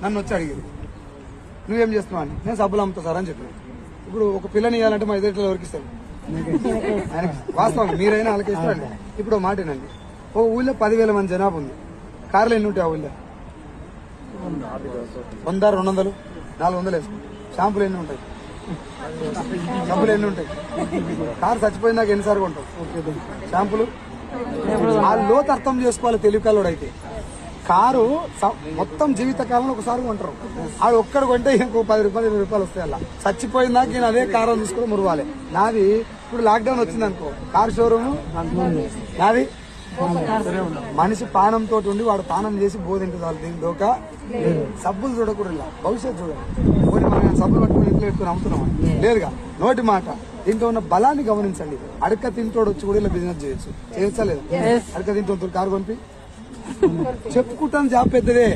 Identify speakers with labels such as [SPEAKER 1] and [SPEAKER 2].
[SPEAKER 1] నన్ను వచ్చి అడిగారు నువ్వేం చేస్తున్నావు అని. నేను సబ్బులు అమ్ముతా సార్ అని చెప్పాను. ఇప్పుడు ఒక పిల్లని ఇవ్వాలంటే మా ఎదురు ఎవరికి ఇస్తాను? ఆయన వాస్తవం మీరైనా వాళ్ళకి ఇస్తారండి. ఇప్పుడు మాట ఏనండి, ఓ ఊళ్ళో 10,000 మంది జనాభా ఉంది. కార్లు ఎన్ని ఉంటాయి ఆ ఊళ్ళో? 100, 200, 400 వేసుకో. షాంపులు ఎన్ని ఉంటాయి? సబ్బులు ఎన్ని ఉంటాయి? కారు చచ్చిపోయినాక ఎన్నిసార్లు కొంటావు షాంపులు? ఆ లోతు అర్థం చేసుకోవాలి తెలివికల్లోడు అయితే. కారు మొత్తం జీవితకాలంలో ఒకసారి కొంటారు. ఆడు ఒక్కడు కొంటే ఇంకో 10 రూపాయలు 20 రూపాయలు వస్తాయి. అలా చచ్చిపోయిందాక నేను అదే కారు తీసుకుని మురవాలి. నాది ఇప్పుడు లాక్డౌన్ వచ్చింది అనుకో, కారు షోరూమ్ నాది. మనిషి పానంతో ఉండి వాడు పానం చేసి బోధింటే చాలు. దీని దోక సబ్బులు చూడకూడదు, భవిష్యత్తు చూడాలి. పోనీ మనం సబ్బులు పట్టుకుని ఇంట్లో పెట్టుకుని అమ్ముతున్నాం లేదుగా. నోటి మాట. దీంట్లో ఉన్న బలాన్ని గమనించండి. అడక తింటోడు వచ్చి కూడా ఇలా బిజినెస్ చేయొచ్చా లేదు? అడక తింటూ కారు కొనిపి చెప్పుకుంటాను జాబ్ పెద్దదే.